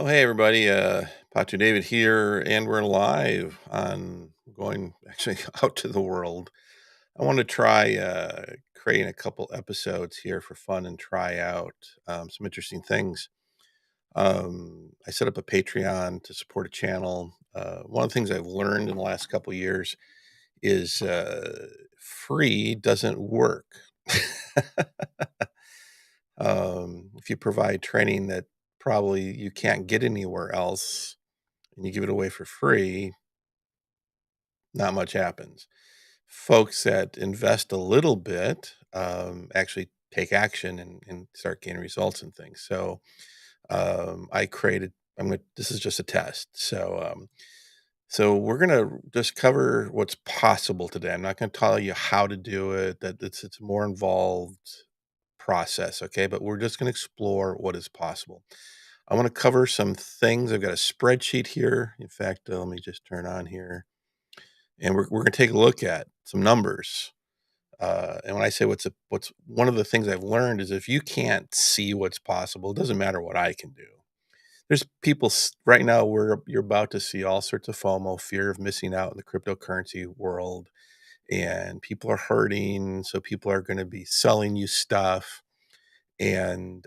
Oh, hey everybody, Pato David here, and we're live on going actually out to the world. I want to try creating a couple episodes here for fun and try out some interesting things. I set up a Patreon to support a channel. One of the things I've learned in the last couple years is free doesn't work. If you provide training that probably you can't get anywhere else and you give it away for free, not much happens. Folks that invest a little bit actually take action and start gaining results and things. So I created. This is just a test. So we're gonna just cover what's possible today. I'm not gonna tell you how to do it. That it's a more involved process. Okay, but we're just gonna explore what is possible. I want to cover some things. I've got a spreadsheet here. In fact, let me just turn on here. And we're gonna take a look at some numbers. And when I say what's one of the things I've learned is if you can't see what's possible, it doesn't matter what I can do. There's people right now where you're about to see all sorts of FOMO, fear of missing out in the cryptocurrency world, and people are hurting, so people are going to be selling you stuff, and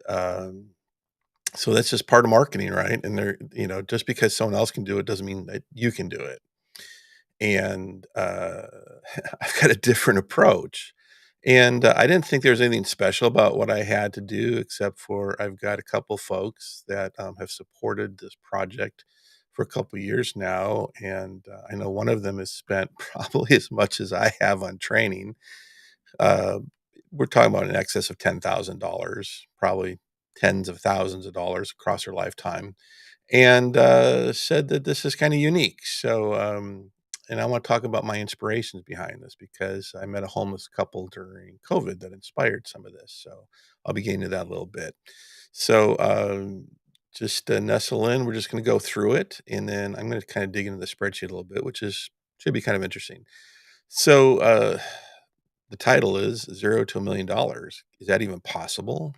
so that's just part of marketing, right? And just because someone else can do it doesn't mean that you can do it. And I've got a different approach. And I didn't think there was anything special about what I had to do, except for I've got a couple folks that have supported this project for a couple years now. And I know one of them has spent probably as much as I have on training. Uh, we're talking about in excess of $10,000, probably tens of thousands of dollars across her lifetime, and said that this is kind of unique. And I want to talk about my inspirations behind this because I met a homeless couple during COVID that inspired some of this. So I'll be getting to that a little bit. So just nestle in. We're just going to go through it, and then I'm going to kind of dig into the spreadsheet a little bit, which is should be kind of interesting. So the title is Zero to $1 Million. Is that even possible?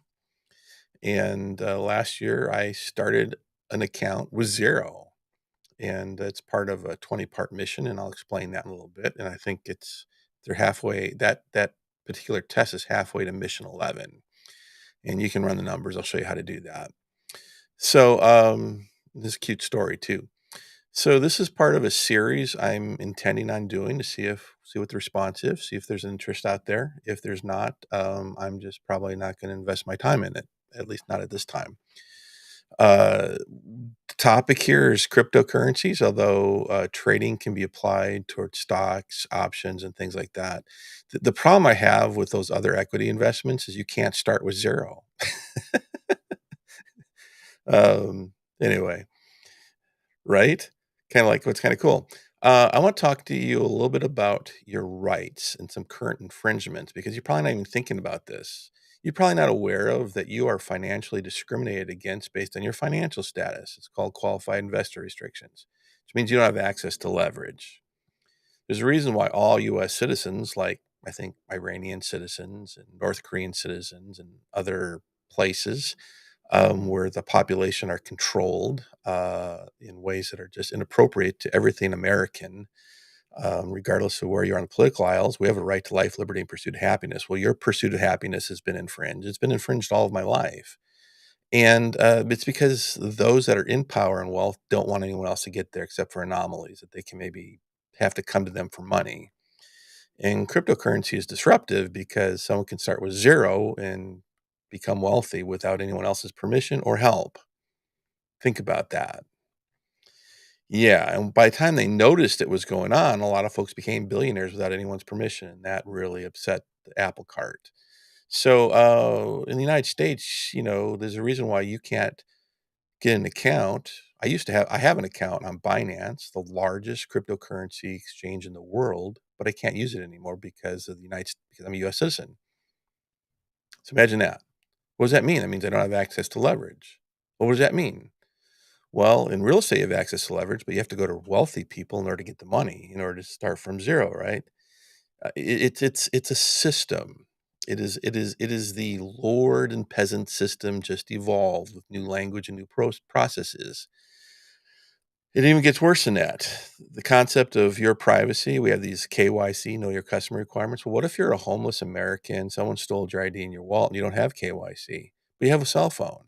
And last year I started an account with zero, and it's part of a 20-part mission, and I'll explain that in a little bit. And I think they're halfway. That particular test is halfway to mission 11, and you can run the numbers. I'll show you how to do that. So this is a cute story too. So this is part of a series I'm intending on doing to see what the response is, see if there's an interest out there. If there's not, I'm just probably not going to invest my time in it, at least not at this time. The topic here is cryptocurrencies, although trading can be applied towards stocks, options, and things like that. The problem I have with those other equity investments is you can't start with zero. Anyway, right? Kind of like what's kind of cool. I want to talk to you a little bit about your rights and some current infringements because you're probably not even thinking about this. You're probably not aware of that you are financially discriminated against based on your financial status. It's called qualified investor restrictions, which means you don't have access to leverage. There's a reason why all US citizens, like I think Iranian citizens and North Korean citizens and other places, where the population are controlled in ways that are just inappropriate to everything American, regardless of where you're on the political aisles. We have a right to life, liberty, and pursuit of happiness. Well, your pursuit of happiness has been infringed. It's been infringed all of my life. And it's because those that are in power and wealth don't want anyone else to get there except for anomalies that they can maybe have to come to them for money. And cryptocurrency is disruptive because someone can start with zero and become wealthy without anyone else's permission or help. Think about that. Yeah, and by the time they noticed it was going on, a lot of folks became billionaires without anyone's permission, and that really upset the apple cart. So, in the United States, there's a reason why you can't get an account. I have an account on Binance, the largest cryptocurrency exchange in the world, but I can't use it anymore because I'm a US citizen. So imagine that. What does that mean? That means I don't have access to leverage. What does that mean? Well, in real estate, you have access to leverage, but you have to go to wealthy people in order to get the money, in order to start from zero, right? It's a system. It is the lord and peasant system just evolved with new language and new processes. It even gets worse than that. The concept of your privacy, we have these KYC, know your customer requirements. Well, what if you're a homeless American, someone stole your ID in your wallet, and you don't have KYC, but you have a cell phone?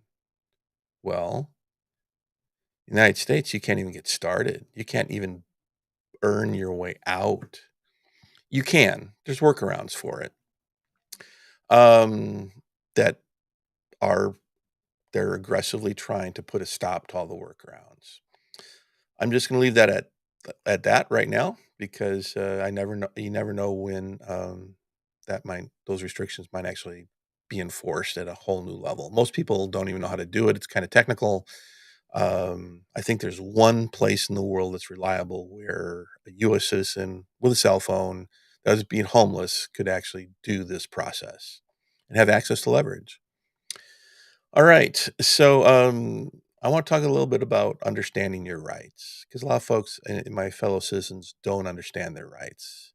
Well, United States, you can't even get started. You can't even earn your way out. You can. There's workarounds for it. Um, that are they're aggressively trying to put a stop to all the workarounds. I'm just gonna leave that at that right now because, I never know you never know when, those restrictions might actually be enforced at a whole new level. Most people don't even know how to do it. It's kinda technical. I think there's one place in the world that's reliable where a US citizen with a cell phone that was being homeless could actually do this process and have access to leverage. All right. So, I want to talk a little bit about understanding your rights because a lot of folks and my fellow citizens don't understand their rights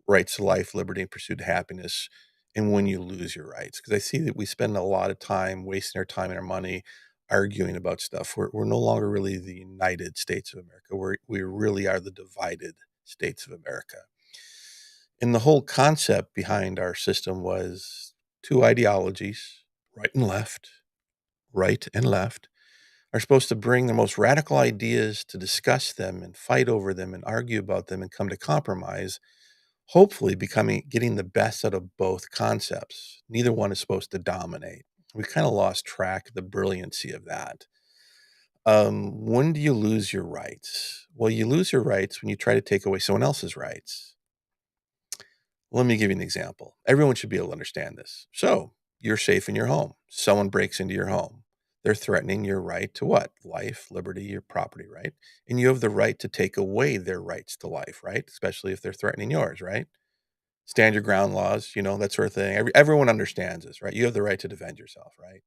to life, liberty, and pursuit of happiness. And when you lose your rights, because I see that we spend a lot of time wasting our time and our money arguing about stuff. We're no longer really the United States of America. We really are the divided states of America. And the whole concept behind our system was two ideologies, right and left, right and left, are supposed to bring the most radical ideas to discuss them and fight over them and argue about them and come to compromise, hopefully getting the best out of both concepts. Neither one is supposed to dominate. We've kind of lost track of the brilliancy of that. When do you lose your rights? Well, you lose your rights when you try to take away someone else's rights. Let me give you an example. Everyone should be able to understand this. So, you're safe in your home. Someone breaks into your home. They're threatening your right to what? Life, liberty, your property, right? And you have the right to take away their rights to life, right? Especially if they're threatening yours, right? Stand your ground laws, that sort of thing. Everyone understands this, right? You have the right to defend yourself, right?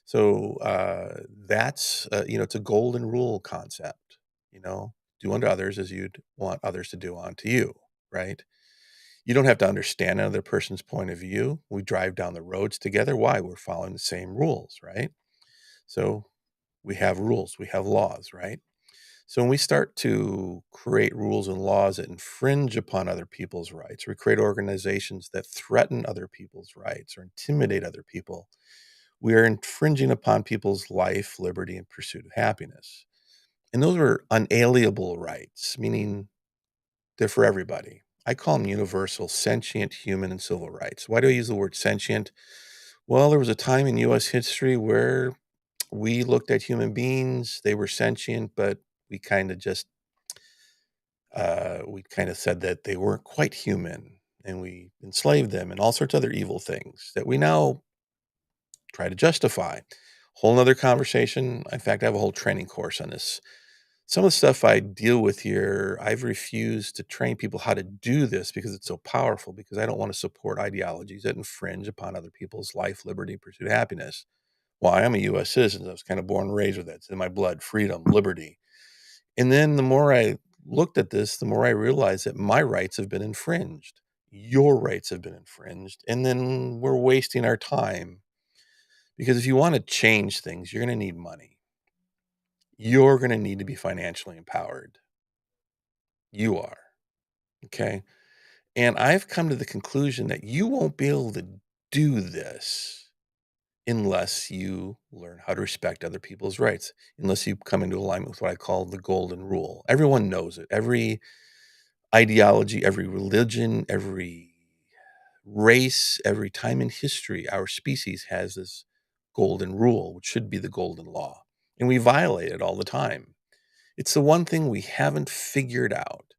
So that's it's a golden rule concept. Do unto others as you'd want others to do unto you, right? You don't have to understand another person's point of view. We drive down the roads together. Why? We're following the same rules, right? So we have rules, we have laws, right? So when we start to create rules and laws that infringe upon other people's rights, we create organizations that threaten other people's rights or intimidate other people, we are infringing upon people's life, liberty, and pursuit of happiness. And those are unalienable rights, meaning they're for everybody. I call them universal, sentient, human, and civil rights. Why do I use the word sentient? Well, there was a time in US history where we looked at human beings, they were sentient, but we kind of just we kind of said that they weren't quite human and we enslaved them and all sorts of other evil things that we now try to justify. Whole nother conversation. In fact, I have a whole training course on this. Some of the stuff I deal with here, I've refused to train people how to do this because it's so powerful, because I don't want to support ideologies that infringe upon other people's life, liberty, and pursuit of happiness. Well, I am a US citizen. I was kind of born and raised with that. It's in my blood, freedom, liberty. And then the more I looked at this, the more I realized that my rights have been infringed. Your rights have been infringed. And then we're wasting our time because if you want to change things, you're going to need money. You're going to need to be financially empowered. You are. Okay. And I've come to the conclusion that you won't be able to do this unless you learn how to respect other people's rights, unless you come into alignment with what I call the golden rule. Everyone knows it. Every ideology, every religion, every race, every time in history, our species has this golden rule, which should be the golden law. And we violate it all the time. It's the one thing we haven't figured out.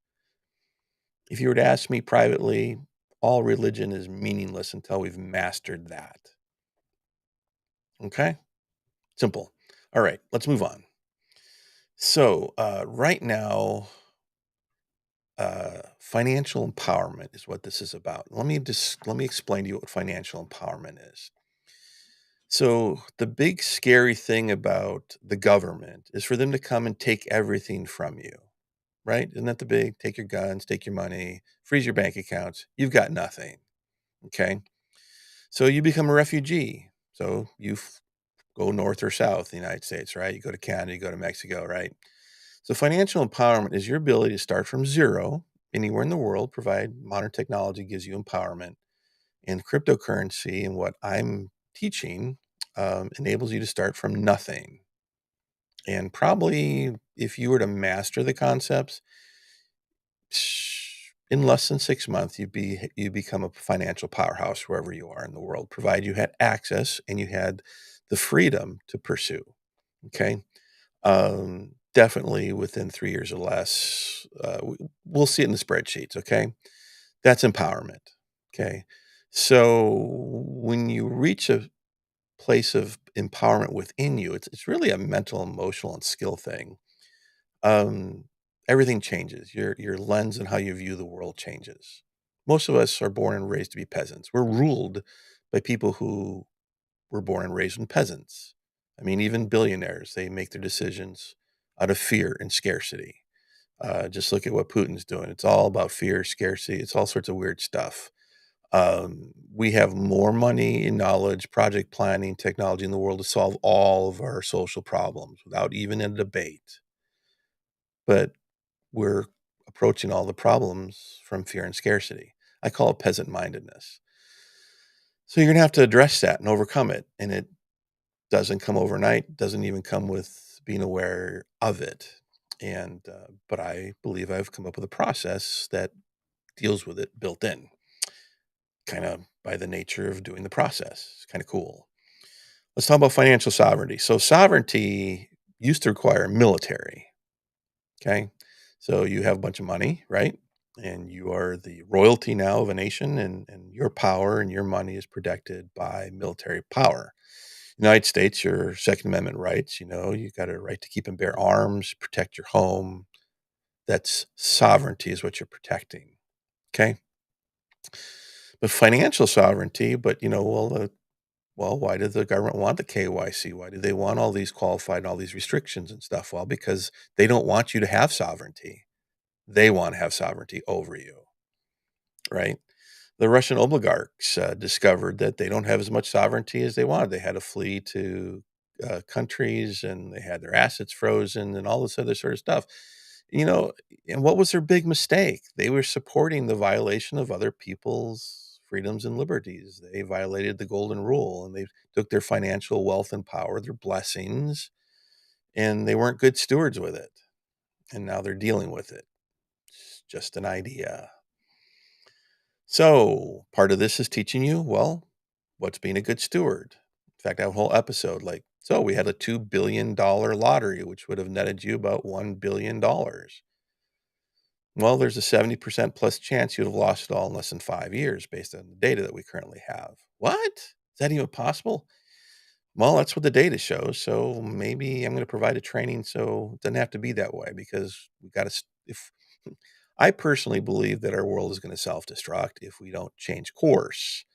If you were to ask me privately, all religion is meaningless until we've mastered that. Okay? Simple. All right, let's move on. So, right now, financial empowerment is what this is about. Let me explain to you what financial empowerment is. So, the big scary thing about the government is for them to come and take everything from you, right? Isn't that the big take your guns, take your money, freeze your bank accounts? You've got nothing. Okay. So you become a refugee. So you go north or south in the United States, right? You go to Canada, you go to Mexico, right? So financial empowerment is your ability to start from zero anywhere in the world, provide modern technology gives you empowerment. And cryptocurrency and what I'm teaching enables you to start from nothing. And probably if you were to master the concepts, in less than 6 months, you become a financial powerhouse wherever you are in the world, provided you had access and you had the freedom to pursue. Okay. Definitely within 3 years or less, we'll see it in the spreadsheets. Okay. That's empowerment. Okay. So when you reach a place of empowerment within you, it's really a mental, emotional, and skill thing. um, Everything changes. Your lens and how you view the world changes. Most of us are born and raised to be peasants. We're ruled by people who were born and raised in peasants. I mean, even billionaires, they make their decisions out of fear and scarcity. Just look at what Putin's doing. It's all about fear, scarcity. It's all sorts of weird stuff. We have more money and knowledge, project planning, technology in the world to solve all of our social problems without even a debate. But we're approaching all the problems from fear and scarcity. I call it peasant mindedness. So you're going to have to address that and overcome it. And it doesn't come overnight, doesn't even come with being aware of it. But I believe I've come up with a process that deals with it built in, kind of by the nature of doing the process. It's kind of cool. Let's talk about financial sovereignty. So sovereignty used to require military. Okay. So you have a bunch of money, right? And you are the royalty now of a nation, and your power and your money is protected by military power. United States, your Second Amendment rights, you got a right to keep and bear arms, protect your home. That's sovereignty is what you're protecting. Okay. But financial sovereignty, well, why does the government want the KYC? Why do they want all these qualified and all these restrictions and stuff? Well, because they don't want you to have sovereignty. They want to have sovereignty over you, right? The Russian oligarchs discovered that they don't have as much sovereignty as they wanted. They had to flee to countries, and they had their assets frozen and all this other sort of stuff. You know, and what was their big mistake? They were supporting the violation of other people's freedoms and liberties. They violated the golden rule, and they took their financial wealth and power, their blessings, and they weren't good stewards with it. And now they're dealing with it. It's just an idea. So part of this is teaching you, well, what's being a good steward. In fact, I have a whole episode like, so we had a $2 billion lottery, which would have netted you about $1 billion. Well, there's a 70% plus chance you'd have lost it all in less than 5 years based on the data that we currently have. What? Is that even possible? Well, that's what the data shows. So maybe I'm going to provide a training so it doesn't have to be that way, because we got to, if I personally believe that our world is going to self destruct if we don't change course.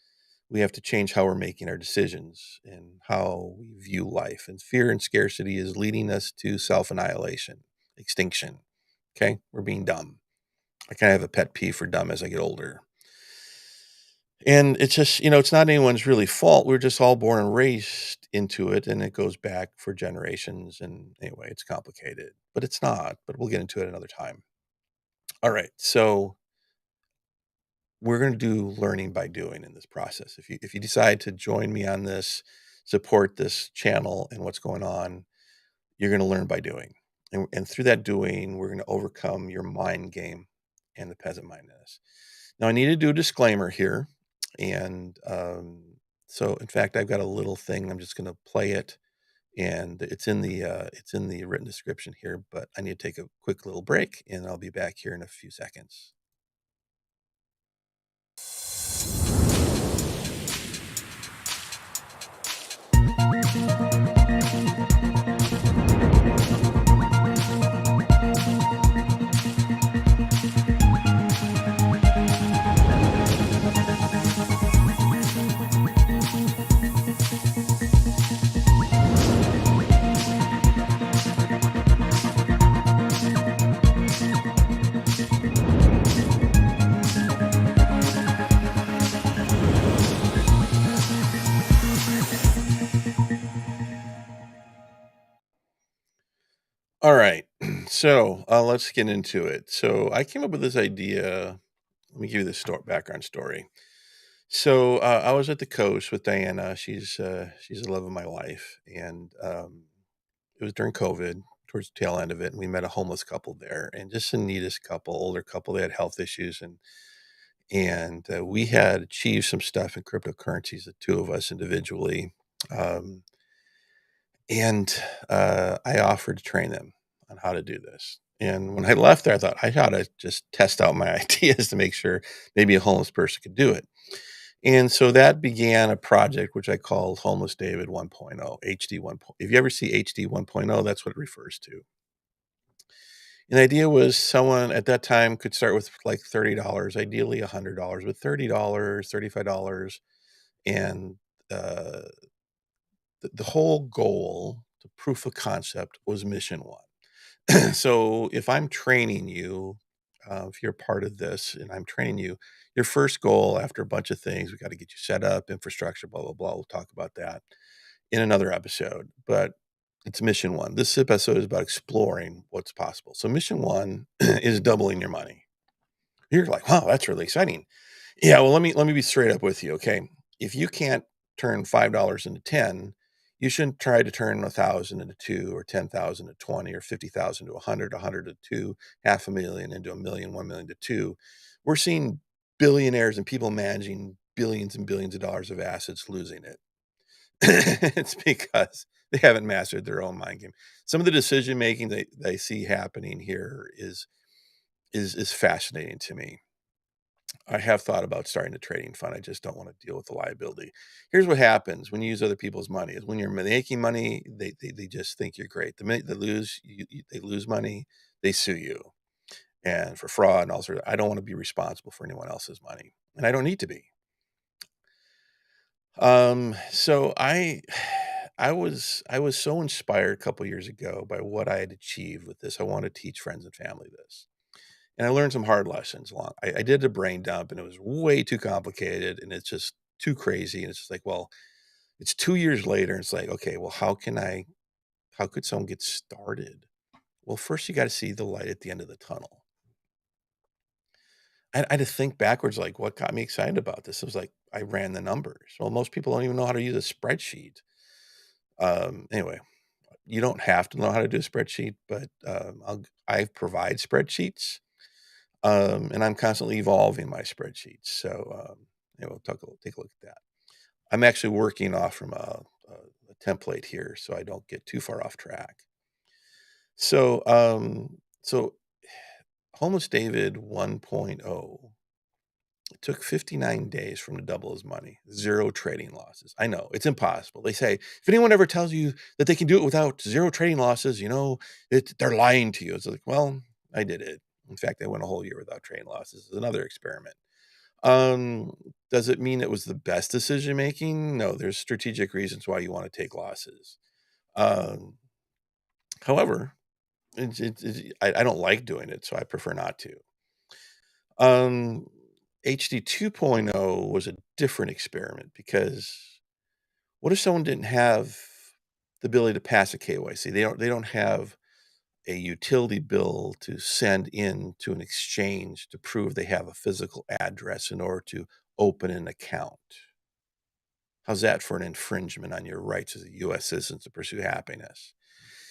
We have to change how we're making our decisions and how we view life. And fear and scarcity is leading us to self annihilation, extinction. Okay. We're being dumb. I kind of have a pet peeve for dumb as I get older. And it's just, it's not anyone's really fault. We're just all born and raised into it, and it goes back for generations. And anyway, it's complicated, but it's not. But we'll get into it another time. All right. So we're going to do learning by doing in this process. If you decide to join me on this, support this channel and what's going on, you're going to learn by doing. And through that doing, we're going to overcome your mind game and the peasant mindedness. Now, I need to do a disclaimer here. And so, in fact, I've got a little thing. I'm just going to play it. And it's in the written description here. But I need to take a quick little break, and I'll be back here in a few seconds. All right. So let's get into it. So I came up with this idea. Let me give you the background story. So I was at the coast with Diana. She's the love of my life, and it was during COVID, towards the tail end of it, and we met a homeless couple there, and just the neatest couple, older couple. They had health issues, and we had achieved some stuff in cryptocurrencies, the two of us individually. Um, and I offered to train them on how to do this. And when I left there, I thought I ought to just test out my ideas to make sure maybe a homeless person could do it. And so that began a project which I called Homeless David 1.0, HD 1. If you ever see HD 1.0, that's what it refers to. And the idea was someone at that time could start with like $30, ideally $100, but $30, $35, and uh, the whole goal, the proof of concept, was mission one. So if I'm training you, if you're part of this and I'm training you, your first goal after a bunch of things, we got to get you set up, infrastructure, blah, blah, blah. We'll talk about that in another episode, but it's mission one. This episode is about exploring what's possible. So mission one is doubling your money. You're like, wow, that's really exciting. Yeah, well, let me be straight up with you, okay? If you can't turn $5 into 10, you shouldn't try to turn 1,000 into 2 or 10,000 to 20 or 50,000 to 100, 100 to 2, 500,000 into a million, 1 million to 2. We're seeing billionaires and people managing billions and billions of dollars of assets losing it. It's because they haven't mastered their own mind game. Some of the decision making they see happening here is fascinating to me. I have thought about starting a trading fund. I just don't want to deal with the liability. Here's what happens when you use other people's money: is when you're making money, they just think you're great. The minute they lose, they lose money, they sue you and for fraud and all sorts. I don't want to be responsible for anyone else's money, and I don't need to be. So I was so inspired a couple years ago by what I had achieved with this. I want to teach friends and family this. And I learned some hard lessons along. I did a brain dump and it was way too complicated and it's just too crazy. And it's just like, well, it's 2 years later. And it's like, okay, well, how could someone get started? Well, first you got to see the light at the end of the tunnel. I had to think backwards, like what got me excited about this. It was like, I ran the numbers. Well, most people don't even know how to use a spreadsheet. Anyway, you don't have to know how to do a spreadsheet, but I provide spreadsheets. And I'm constantly evolving my spreadsheets. So, yeah, we'll take a look at that. I'm actually working off from a template here, so I don't get too far off track. So Homeless David 1.0, it took 59 days for him to double his money, zero trading losses. I know it's impossible. They say if anyone ever tells you that they can do it without zero trading losses, they're lying to you. It's like, well, I did it. In fact, I went a whole year without trading losses. It's another experiment. Um, does it mean it was the best decision making? No, there's strategic reasons why you want to take losses. Um, However, I don't like doing it, so I prefer not to. Um, HD 2.0 was a different experiment because what if someone didn't have the ability to pass a KYC? They don't have a utility bill to send in to an exchange to prove they have a physical address in order to open an account. How's that for an infringement on your rights as a US citizen to pursue happiness?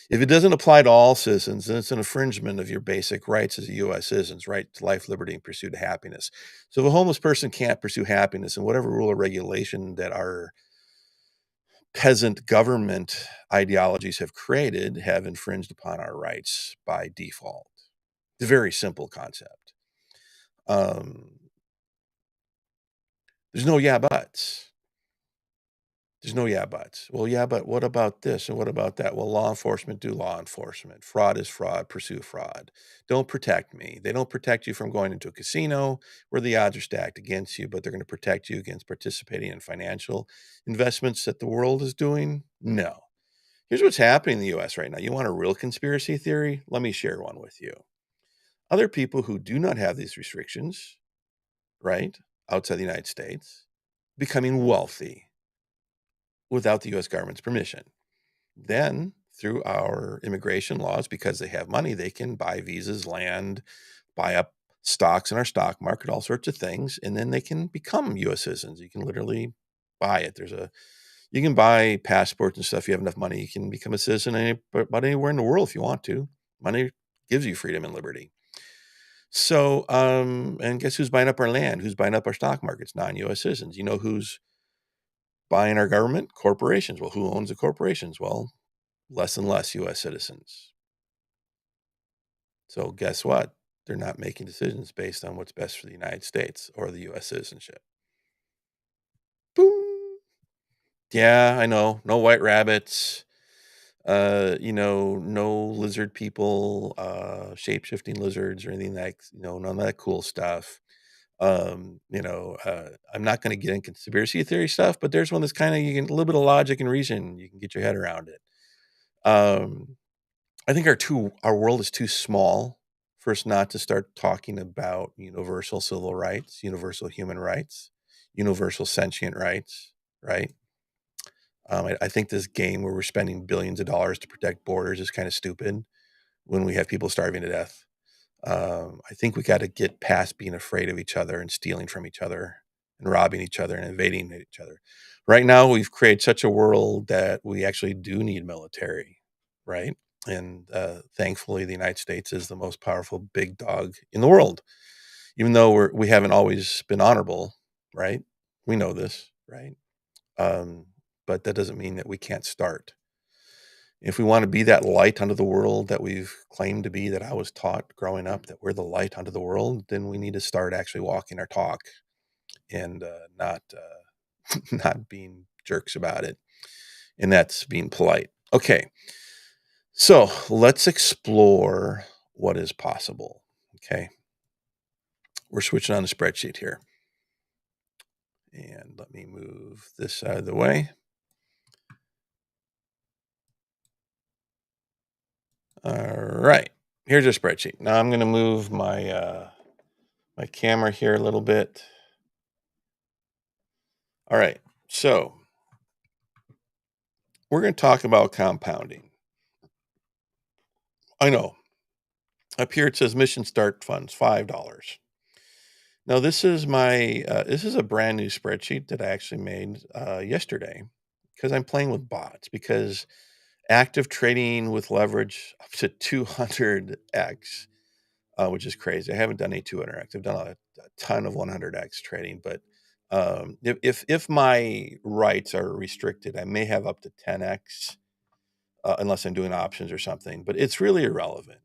If it doesn't apply to all citizens, then it's an infringement of your basic rights as a US citizen's right to life, liberty, and pursuit of happiness. So if a homeless person can't pursue happiness and whatever rule or regulation that our peasant government ideologies have created have infringed upon our rights by default. It's a very simple concept. Um, there's no yeah buts. There's no yeah buts. Well, yeah, but what about this and what about that? Well, law enforcement do law enforcement. Fraud is fraud. Pursue fraud. Don't protect me. They don't protect you from going into a casino where the odds are stacked against you, but they're going to protect you against participating in financial investments that the world is doing. No. Here's what's happening in the US right now. You want a real conspiracy theory? Let me share one with you. Other people who do not have these restrictions, right, outside the United States, becoming wealthy without the US government's permission. Then through our immigration laws, because they have money, they can buy visas, land, buy up stocks in our stock market, all sorts of things, and then they can become US citizens. You can literally buy it. You can buy passports and stuff. If you have enough money, you can become a citizen about anywhere in the world if you want to. Money gives you freedom and liberty. So, and guess who's buying up our land? Who's buying up our stock markets? Non-US citizens. You know who's buying our government? Corporations. Well, who owns the corporations? Well, less and less US citizens. So guess what? They're not making decisions based on what's best for the United States or the US citizenship. Boom. Yeah, I know. No white rabbits. No lizard people, shape-shifting lizards or anything like, none of that cool stuff. I'm not going to get into conspiracy theory stuff, but there's one that's kind of, you can, a little bit of logic and reason, you can get your head around it. I think our world is too small for us not to start talking about universal civil rights, universal human rights, universal sentient rights, right? I think this game where we're spending billions of dollars to protect borders is kind of stupid when we have people starving to death. I think we got to get past being afraid of each other and stealing from each other and robbing each other and invading each other. Right now, we've created such a world that we actually do need military, right? And thankfully, the United States is the most powerful big dog in the world, even though we haven't always been honorable, right? We know this, right? Um, but that doesn't mean that we can't start. If we want to be that light unto the world that we've claimed to be, that I was taught growing up, that we're the light unto the world, then we need to start actually walking our talk and not not being jerks about it. And that's being polite. Okay, so let's explore what is possible. Okay, we're switching on the spreadsheet here. And let me move this out of the way. All right, here's a spreadsheet. Now I'm going to move my my camera here a little bit. All right, so we're going to talk about compounding. I know. Up here it says mission start funds, $5. Now this is a brand new spreadsheet that I actually made yesterday because I'm playing with bots, because active trading with leverage up to 200x, which is crazy. I haven't done any 200x. I've done a ton of 100x trading, but if my rights are restricted, I may have up to 10x. Unless I'm doing options or something, but it's really irrelevant.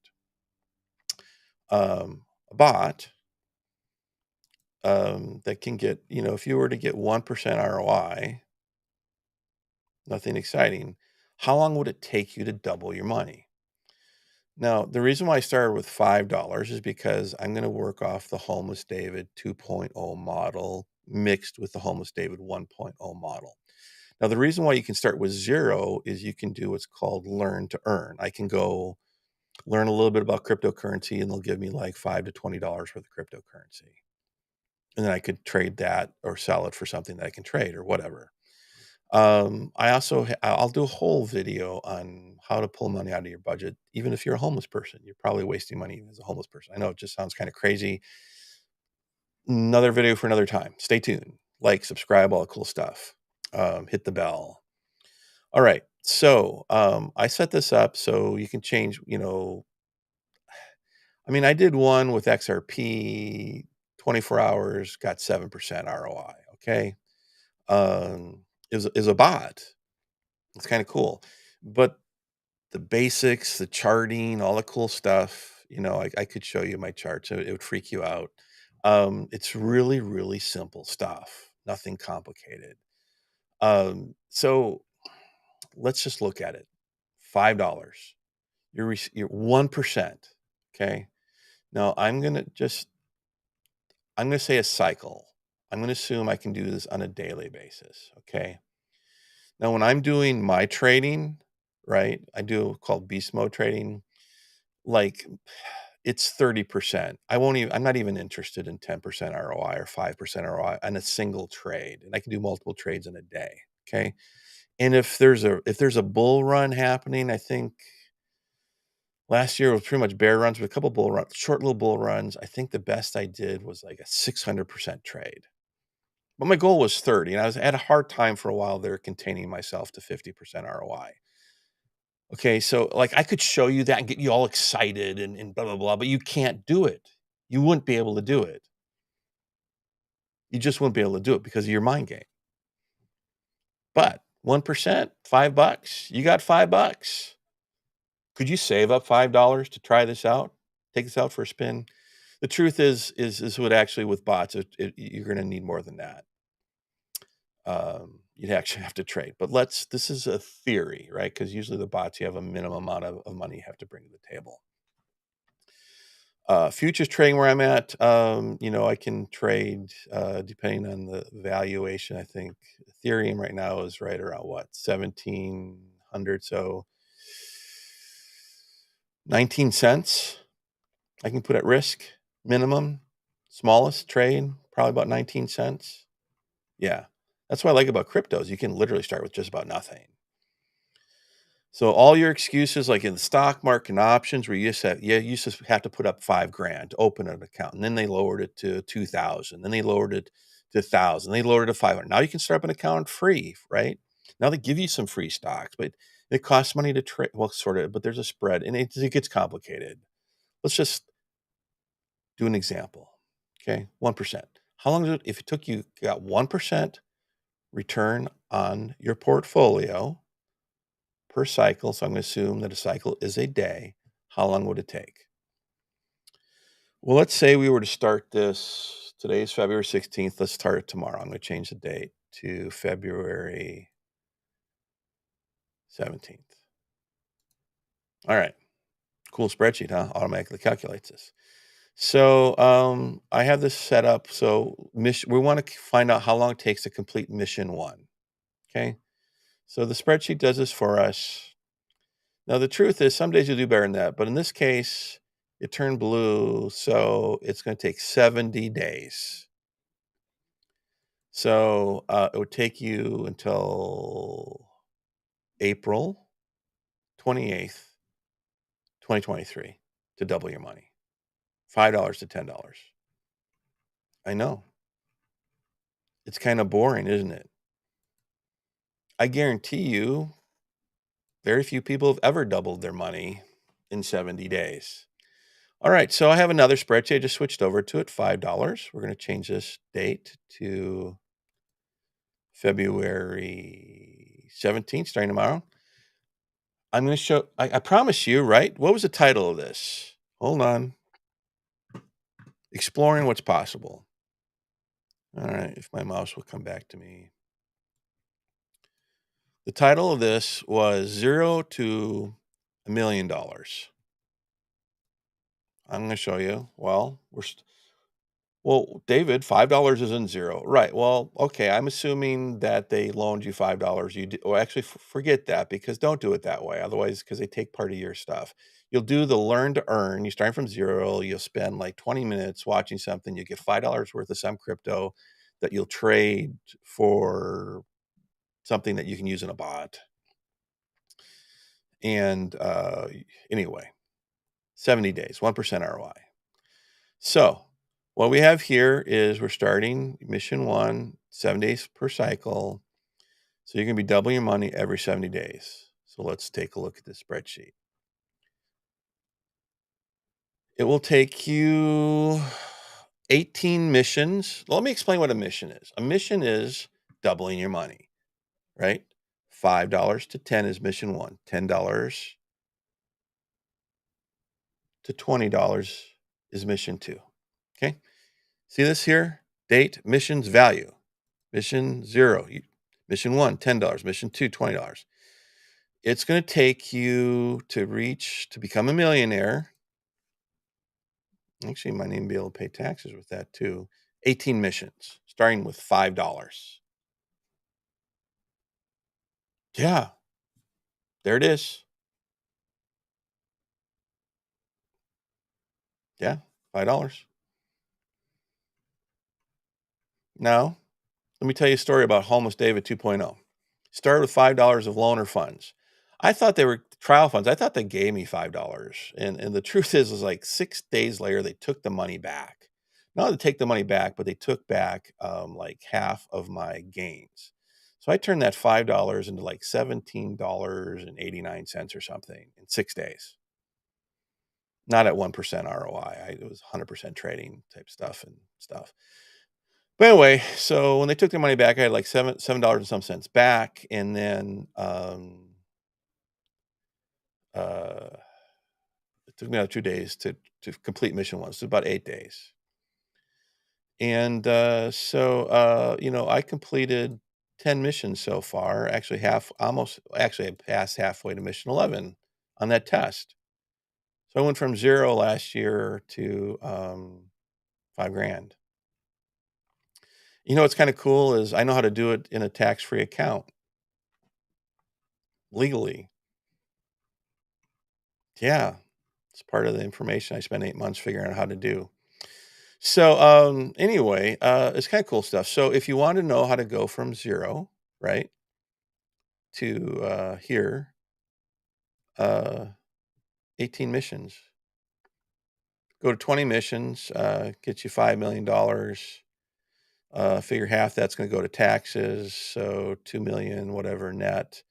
A bot that can get, if you were to get 1% ROI, nothing exciting, how long would it take you to double your money? Now, the reason why I started with $5 is because I'm going to work off the Homeless David 2.0 model mixed with the Homeless David 1.0 model. Now, the reason why you can start with 0 is you can do what's called learn to earn. I can go learn a little bit about cryptocurrency and they'll give me like $5 to $20 worth of cryptocurrency. And then I could trade that or sell it for something that I can trade or whatever. I'll do a whole video on how to pull money out of your budget, even if you're a homeless person. You're probably wasting money as a homeless person. I know it just sounds kind of crazy. Another video for another time. Stay tuned. Like, subscribe, all the cool stuff. Hit the bell. All right. So I set this up so you can change, I did one with XRP, 24 hours, got 7% ROI. Okay. Is a bot. It's kind of cool. But the basics, the charting, all the cool stuff, I could show you my charts. It would freak you out. It's really, really simple stuff. Nothing complicated. So let's just look at it. $5. You're 1%. Okay. Now I'm going to say a cycle. I'm going to assume I can do this on a daily basis. Okay. Now, when I'm doing my trading, right, I do called beast mode trading, like it's 30%. I'm not even interested in 10% ROI or 5% ROI on a single trade. And I can do multiple trades in a day. Okay. And if there's a bull run happening, I think last year was pretty much bear runs with a couple bull runs, short little bull runs. I think the best I did was like a 600% trade. But my goal was 30, and I had a hard time for a while there containing myself to 50% ROI. Okay, so like I could show you that and get you all excited and blah blah blah, but you can't do it. You wouldn't be able to do it. You just wouldn't be able to do it because of your mind game. But 1%, $5, you got $5. Could you save up $5 to try this out? Take this out for a spin? The truth is what actually with bots, you're going to need more than that. You'd actually have to trade. But this is a theory, right? Because usually the bots, you have a minimum amount of money you have to bring to the table. Futures trading where I'm at, I can trade depending on the valuation. I think Ethereum right now is right around what, 1700, so 19 cents I can put at risk minimum. Smallest trade, probably about 19 cents. Yeah. That's what I like about cryptos. You can literally start with just about nothing. So all your excuses, like in the stock market and options, where you used to have to put up $5,000 to open an account, and then they lowered it to 2,000, then they lowered it to 1,000, they lowered it to 500. Now you can start up an account free, right? Now they give you some free stocks, but it costs money to trade. Well, sort of, but there's a spread, and it gets complicated. Let's just do an example. Okay, 1%. How long is it if it took you got 1% return on your portfolio per cycle? So I'm going to assume that a cycle is a day. How long would it take? Well, let's say we were to start this. Today is February 16th. Let's start it tomorrow. I'm going to change the date to February 17th. All right. Cool spreadsheet, huh? Automatically calculates this. So I have this set up. So we want to find out how long it takes to complete mission 1. Okay. So the spreadsheet does this for us. Now, the truth is some days you'll do better than that. But in this case, it turned blue. So it's going to take 70 days. So it would take you until April 28th, 2023 to double your money. $5 to $10. I know. It's kind of boring, isn't it? I guarantee you very few people have ever doubled their money in 70 days. All right, so I have another spreadsheet. I just switched over to it, $5. We're going to change this date to February 17th, starting tomorrow. I'm going to show, I promise you, right? What was the title of this? Hold on. Exploring what's possible. All right, if my mouse will come back to me. The title of this was 0 to $1 million. I'm going to show you. Well, David, $5 isn't 0. Right. Well, okay. I'm assuming that they loaned you $5. Actually, forget that, because don't do it that way. Otherwise, because they take part of your stuff. You'll do the learn to earn. You start from 0. You'll spend like 20 minutes watching something. You get $5 worth of some crypto that you'll trade for something that you can use in a bot. And anyway, 70 days, 1% ROI. So what we have here is we're starting mission 1, 7 days per cycle. So you're going to be doubling your money every 70 days. So let's take a look at this spreadsheet. It will take you 18 missions. Let me explain what a mission is. A mission is doubling your money, right? $5 to 10 is mission 1. $10 to $20 is mission 2. Okay. See this here? Date, missions, value. Mission 0. Mission 1, $10. Mission 2, $20. It's going to take you to become a millionaire. Actually, you might even be able to pay taxes with that too. 18 missions, starting with $5. Yeah, there it is. Yeah, $5. Now, let me tell you a story about Homeless David 2.0. Started with $5 of loaner funds. I thought they were trial funds. I thought they gave me $5, and the truth is like 6 days later, they took the money back. Not to take the money back, but they took back, like, half of my gains. So I turned that $5 into, like, $17.89 or something in 6 days. Not at 1% ROI. It was 100% trading type stuff and stuff. But anyway, so when they took their money back, I had like $7 and some cents back, and then uh, it took me about 2 days to complete mission one, so about 8 days. And I completed 10 missions so far. Actually, I passed halfway to mission 11 on that test. So I went from zero last year to 5 grand. What's kind of cool is I know how to do it in a tax-free account legally. Yeah, it's part of the information I spent 8 months figuring out how to do. So anyway, it's kind of cool stuff. So if you want to know how to go from zero, right, to here, uh, 18 missions, go to 20 missions, get you $5 million. Figure half that's going to go to taxes, so 2 million, whatever net.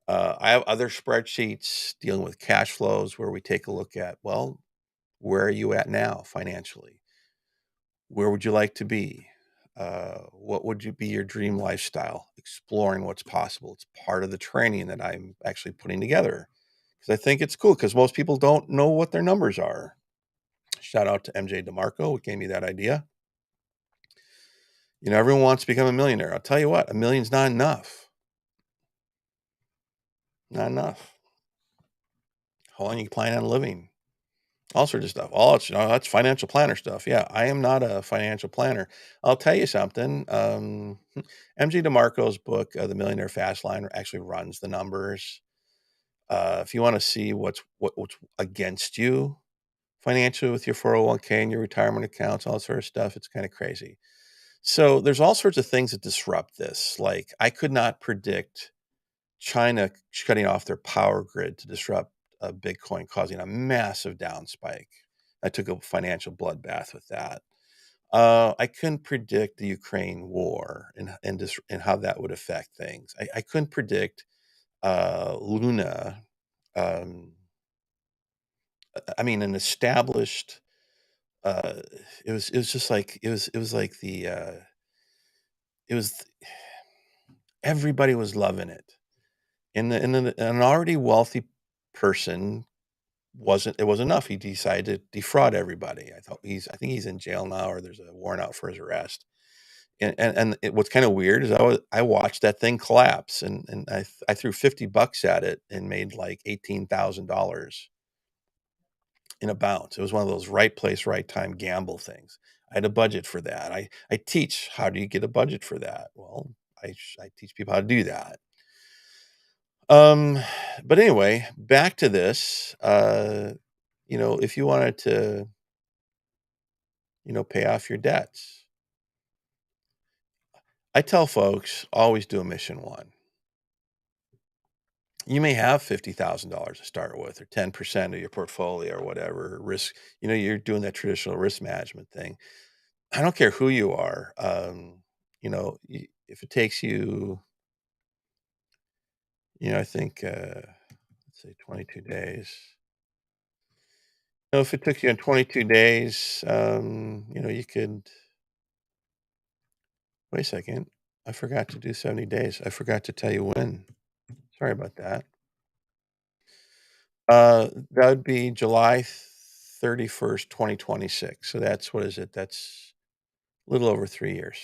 I have other spreadsheets dealing with cash flows where we take a look at, well, where are you at now financially? Where would you like to be? What would you be your dream lifestyle? Exploring what's possible. It's part of the training that I'm actually putting together because I think it's cool because most people don't know what their numbers are. Shout out to MJ DeMarco, who gave me that idea. Everyone wants to become a millionaire. I'll tell you what, a million's not enough. Not enough. How long you plan on living? All sorts of stuff. All it's, that's financial planner stuff. Yeah, I am not a financial planner. I'll tell you something. MG DeMarco's book, The Millionaire Fast Line, actually runs the numbers. If you want to see what's against you financially with your 401k and your retirement accounts, all that sort of stuff, it's kind of crazy. So there's all sorts of things that disrupt this. Like I could not predict China shutting off their power grid to disrupt Bitcoin, causing a massive down spike. I took a financial bloodbath with that. I couldn't predict the Ukraine war and how that would affect things. I couldn't predict Luna. Um, I mean, an established. Uh, it was just like it was like it was everybody was loving it, and an already wealthy person it wasn't enough. He decided to defraud everybody. I think he's in jail now, or there's a warrant out for his arrest. What's kind of weird is I watched that thing collapse, and I threw $50 at it and made like $18,000 in a bounce. It was one of those right place, right time gamble things. I had a budget for that. I teach how do you get a budget for that. Well, I teach people how to do that. Um, but anyway, back to this. If you wanted to, pay off your debts, I tell folks always do a mission one. You may have $50,000 to start with, or 10% of your portfolio, or whatever risk. You're doing that traditional risk management thing. I don't care who you are. If it takes you, I think, let's say 22 days. If it took you in 22 days, you could. Wait a second. I forgot to do 70 days. I forgot to tell you when. Sorry about that. That would be July 31st, 2026. So that's what is it? That's a little over 3 years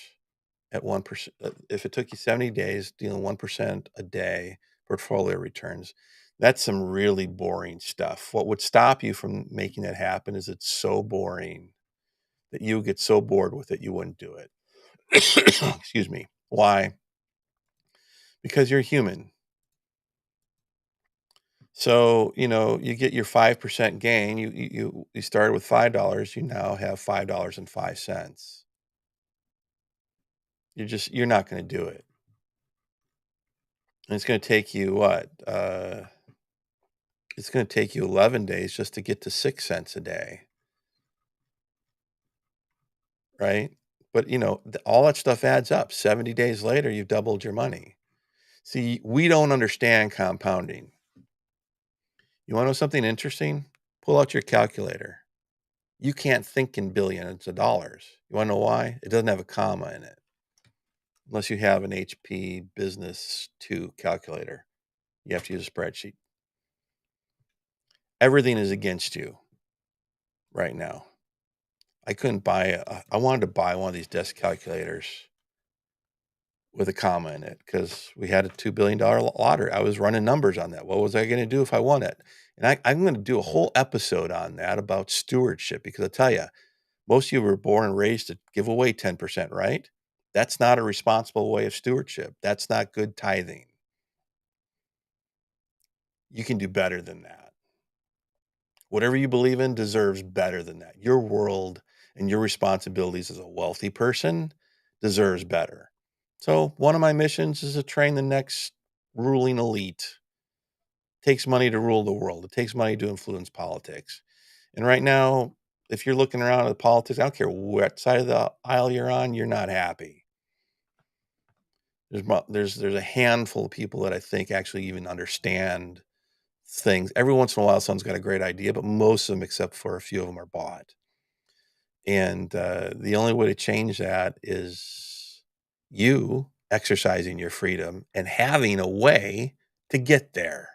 at 1%. If it took you 70 days dealing 1% a day portfolio returns, that's some really boring stuff. What would stop you from making that happen is it's so boring that you get so bored with it you wouldn't do it. Excuse me. Why? Because you're human. So, you get your 5% gain. You started with $5. You now have $5.05. You're not going to do it. And it's going to take you what? It's going to take you 11 days just to get to 6 cents a day, right? But all that stuff adds up. 70 days later, you've doubled your money. See, we don't understand compounding. You want to know something interesting? Pull out your calculator. You can't think in billions of dollars. You want to know why? It doesn't have a comma in it. Unless you have an HP Business 2 calculator. You have to use a spreadsheet. Everything is against you right now. I couldn't buy I wanted to buy one of these desk calculators with a comma in it because we had a $2 billion lottery. I was running numbers on that. What was I going to do if I won it? And I'm going to do a whole episode on that about stewardship because I tell you, most of you were born and raised to give away 10%, right? That's not a responsible way of stewardship. That's not good tithing. You can do better than that. Whatever you believe in deserves better than that. Your world and your responsibilities as a wealthy person deserves better. So one of my missions is to train the next ruling elite. It takes money to rule the world. It takes money to influence politics. And right now, if you're looking around at the politics, I don't care what side of the aisle you're on, you're not happy. There's a handful of people that I think actually even understand things. Every once in a while, someone's got a great idea, but most of them, except for a few of them, are bought. And the only way to change that is you exercising your freedom and having a way to get there.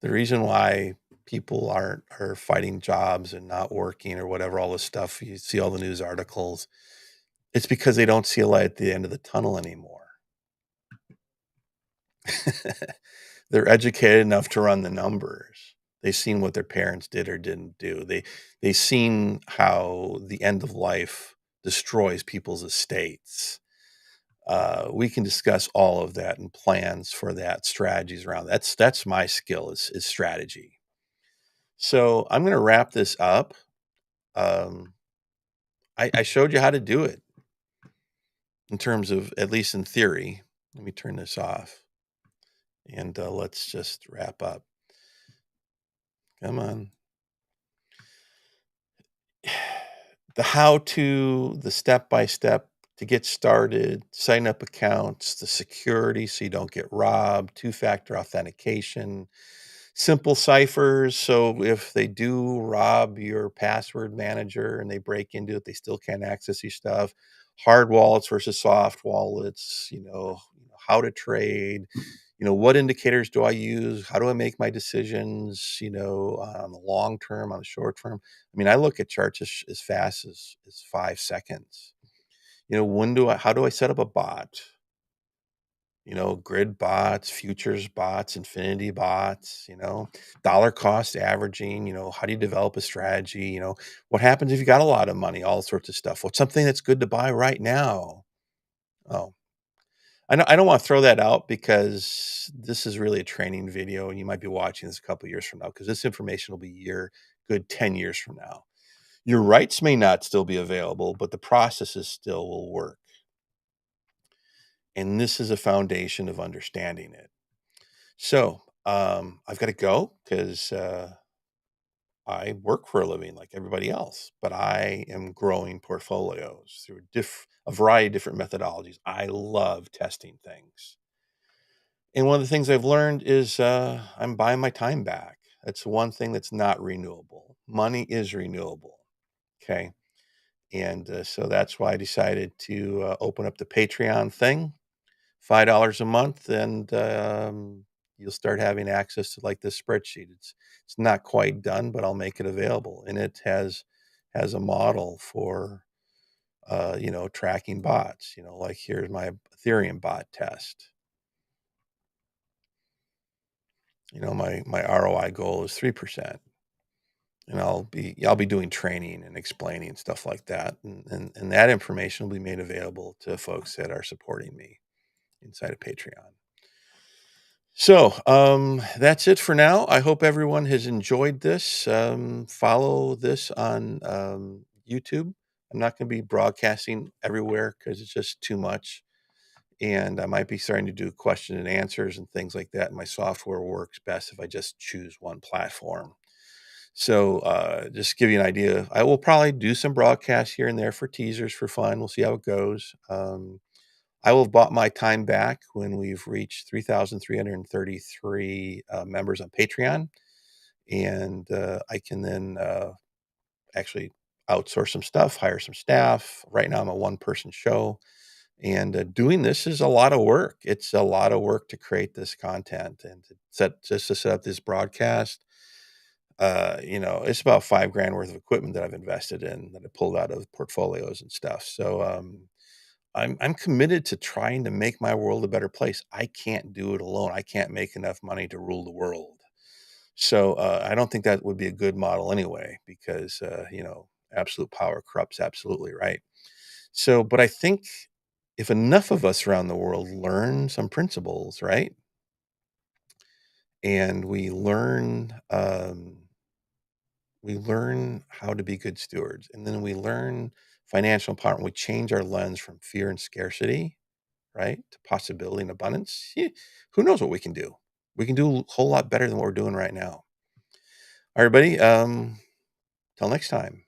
The reason why people are fighting jobs and not working or whatever, all this stuff, you see all the news articles, it's because they don't see a light at the end of the tunnel anymore. They're educated enough to run the numbers. They've seen what their parents did or didn't do. They've seen how the end of life destroys people's estates. We can discuss all of that and plans for that, strategies around that. That's my skill is strategy. So I'm going to wrap this up. Um, I showed you how to do it in terms of, at least in theory. Let me turn this off and let's just wrap up. Come on. The how to, the step by step to get started, sign up accounts, the security so you don't get robbed, two-factor authentication, simple ciphers. So if they do rob your password manager and they break into it, they still can't access your stuff. Hard wallets versus soft wallets, how to trade, what indicators do I use? How do I make my decisions, on the long term, on the short term? I mean, I look at charts as fast as 5 seconds. How do I set up a bot? Grid bots, futures bots, infinity bots, dollar cost averaging, how do you develop a strategy? What happens if you got a lot of money, all sorts of stuff. What's something that's good to buy right now? Oh, I don't want to throw that out because this is really a training video and you might be watching this a couple of years from now because this information will be good 10 years from now. Your rights may not still be available, but the processes still will work. And this is a foundation of understanding it. So I've got to go because I work for a living like everybody else, but I am growing portfolios through a variety of different methodologies. I love testing things. And one of the things I've learned is I'm buying my time back. That's one thing that's not renewable. Money is renewable. Okay. And so that's why I decided to open up the Patreon thing, $5 a month, and you'll start having access to like this spreadsheet. It's not quite done, but I'll make it available, and it has a model for tracking bots. Like here's my Ethereum bot test. My ROI goal is 3%. And I'll be doing training and explaining stuff like that. And that information will be made available to folks that are supporting me inside of Patreon. So that's it for now. I hope everyone has enjoyed this. Follow this on YouTube. I'm not going to be broadcasting everywhere because it's just too much. and I might be starting to do question and answers and things like that. My software works best if I just choose one platform. So, just to give you an idea, I will probably do some broadcasts here and there for teasers for fun. We'll see how it goes. I will have bought my time back when we've reached 3,333 members on Patreon, and I can then actually outsource some stuff, hire some staff. Right now, I'm a one-person show, and doing this is a lot of work. It's a lot of work to create this content and to set up this broadcast. It's about 5 grand worth of equipment that I've invested in that I pulled out of portfolios and stuff. So I'm committed to trying to make my world a better place. I can't do it alone. I can't make enough money to rule the world. So I don't think that would be a good model anyway, because absolute power corrupts absolutely, right? So, but I think if enough of us around the world learn some principles, right, and we learn how to be good stewards, and then we learn financial empowerment. We change our lens from fear and scarcity, right, to possibility and abundance. Who knows what we can do? We can do a whole lot better than what we're doing right now. All right, everybody. Till next time.